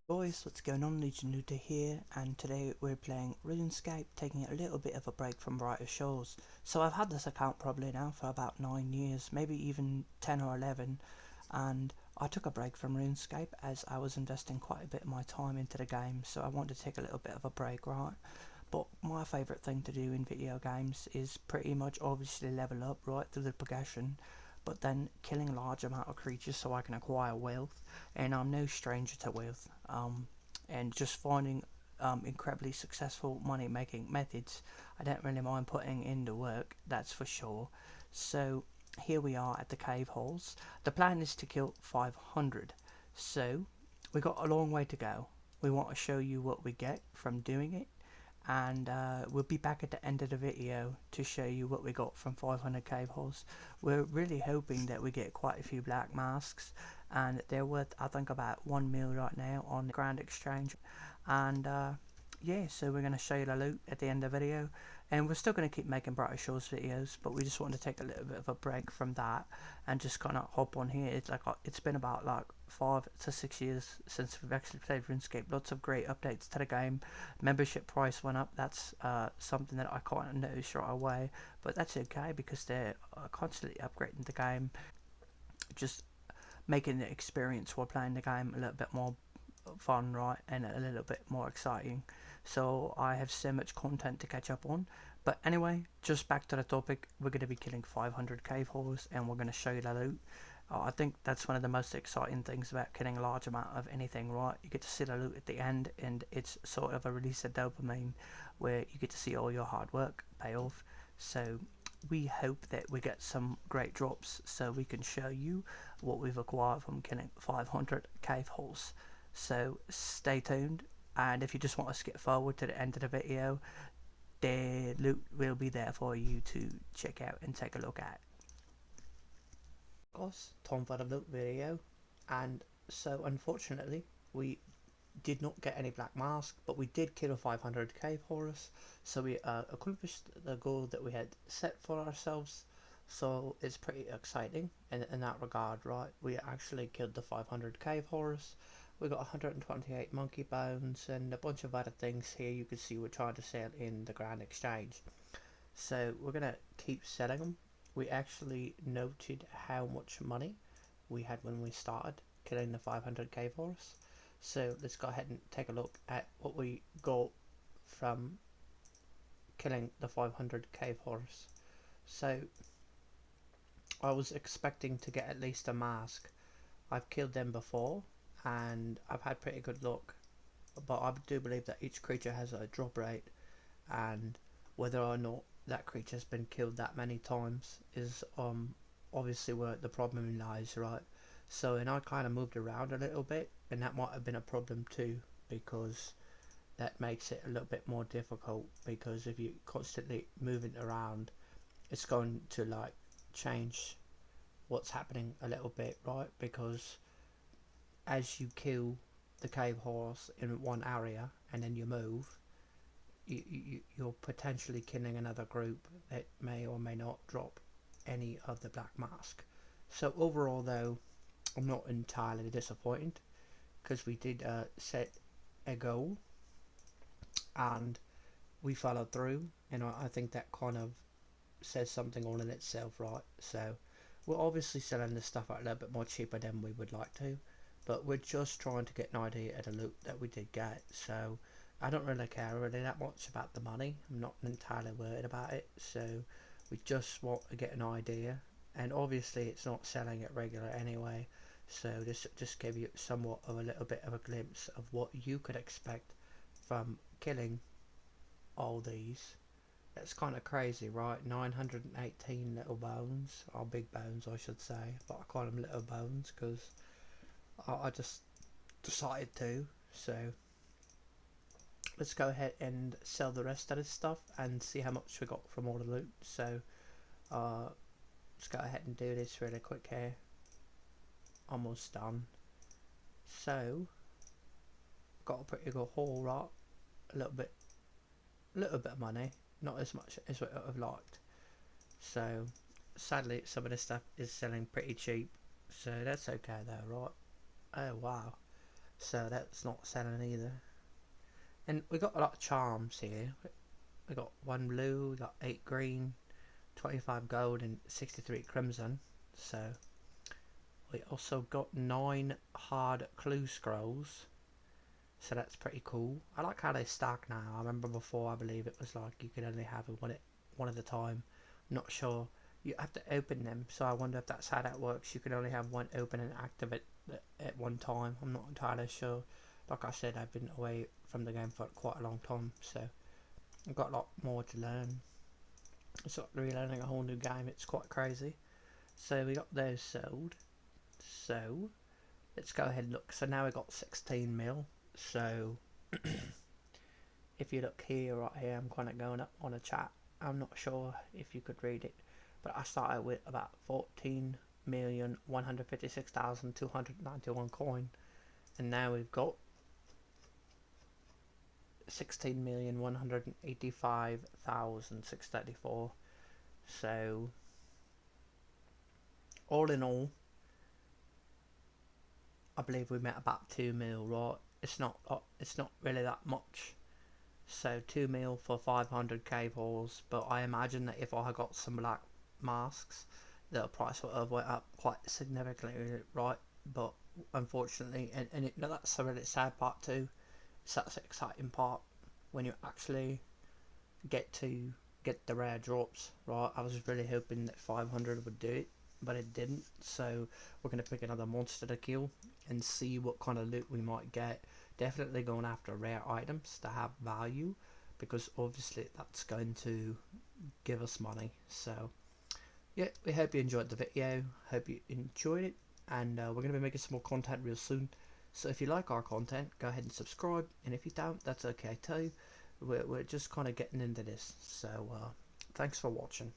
Boys, what's going on? Legion New to here, and today we're playing Runescape, taking a little bit of a break from brighter shores. So I've had this account probably now for about 9 years, maybe even 10 or 11, and I took a break from Runescape as I was investing quite a bit of my time into the game, so I wanted to take a little bit of a break, right? But my favourite thing to do in video games is pretty much obviously level up right through the progression, but then killing a large amount of creatures so I can acquire wealth, and I'm no stranger to wealth. And just finding incredibly successful money making methods. I don't really mind putting in the work, that's for sure. So here we are at the cave holes. The plan is to kill 500, so we got a long way to go. We want to show you what we get from doing it, and we'll be back at the end of the video to show you what we got from 500 cave holes. We're really hoping that we get quite a few black masks, and they're worth I think about 1 mil right now on the Grand Exchange. And yeah, so we're going to show you the loot at the end of the video, and we're still going to keep making Brighter Shores videos, but we just wanted to take a little bit of a break from that and just kind of hop on here. It's been about like 5 to 6 years since we've actually played RuneScape. Lots of great updates to the game. Membership price went up. That's something that I kind of noticed right away, but that's okay because they're constantly upgrading the game, just making the experience while playing the game a little bit more fun, right, and a little bit more exciting. So I have so much content to catch up on. But anyway, just back to the topic, we're going to be killing 500 cave holes, and we're going to show you the loot. I think that's one of the most exciting things about killing a large amount of anything, right? You get to see the loot at the end, and it's sort of a release of dopamine where you get to see all your hard work pay off. So we hope that we get some great drops so we can show you what we've acquired from killing 500 cave holes. So stay tuned, and if you just want to skip forward to the end of the video, the loot will be there for you to check out and take a look at. Of course, time for the loot video, and so unfortunately we did not get any black mask, but we did kill a 500 cave horus, so we accomplished the goal that we had set for ourselves. So it's pretty exciting in that regard, right? We actually killed the 500 cave horus. We got 128 monkey bones and a bunch of other things here. You can see we're trying to sell in the Grand Exchange, so we're gonna keep selling them. We actually noted how much money we had when we started killing the 500 cave horus. So let's go ahead and take a look at what we got from killing the 500 cave horus. So I was expecting to get at least a mask. I've killed them before and I've had pretty good luck, but I do believe that each creature has a drop rate, and whether or not that creature's been killed that many times is obviously where the problem lies, right? So, and I kind of moved around a little bit, and that might have been a problem too, because that makes it a little bit more difficult, because if you're constantly moving around, it's going to like change what's happening a little bit, right? Because as you kill the cave horse in one area and then you move, you're potentially killing another group that may or may not drop any of the black mask. So overall though, I'm not entirely disappointed, because we did set a goal and we followed through, and I think that kind of says something all in itself, right? So we're obviously selling this stuff out a little bit more cheaper than we would like to, but we're just trying to get an idea of the loot that we did get. So I don't really care really that much about the money. I'm not entirely worried about it. So we just want to get an idea, and obviously it's not selling at regular anyway. So this just gave you somewhat of a little bit of a glimpse of what you could expect from killing all these. That's kind of crazy, right? 918 little bones, or big bones I should say, but I call them little bones because I just decided to. So let's go ahead and sell the rest of this stuff and see how much we got from all the loot. So let's go ahead and do this really quick here. Almost done. So got a pretty good haul, right? A little bit of money, not as much as I would have liked. So sadly some of this stuff is selling pretty cheap, so that's okay though, right? Oh wow, so that's not selling either. And we got a lot of charms here. We got 1 blue, we got 8 green, 25 gold and 63 crimson. So we also got 9 hard clue scrolls, so that's pretty cool. I like how they stack now. I remember before, I believe it was like you could only have one at a time. Not sure. You have to open them, so I wonder if that's how that works. You can only have one open and active at one time. I'm not entirely sure. Like I said, I've been away from the game for quite a long time, so I've got a lot more to learn. It's like relearning a whole new game. It's quite crazy. So we got those sold. So let's go ahead and look. So now we got 16 mil. So if you look here, right here, I'm kind of going up on a chat. I'm not sure if you could read it, but I started with about 14,156,291 coin, and now we've got 16,185,634. So all in all, I believe we met about 2 mil, right? It's not really that much. So 2 mil for 500 cave halls, but I imagine that if I got some black masks, the price would have went up quite significantly, right? But unfortunately, and that's a really sad part too. It's that's the exciting part when you actually get the rare drops, right? I was really hoping that 500 would do it, but it didn't. So we're gonna pick another monster to kill and see what kind of loot we might get. Definitely going after rare items to have value, because obviously that's going to give us money. So yeah, we hope you enjoyed the video. Hope you enjoyed it, and we're going to be making some more content real soon. So if you like our content, go ahead and subscribe, and if you don't, that's okay too. We're just kind of getting into this. So thanks for watching.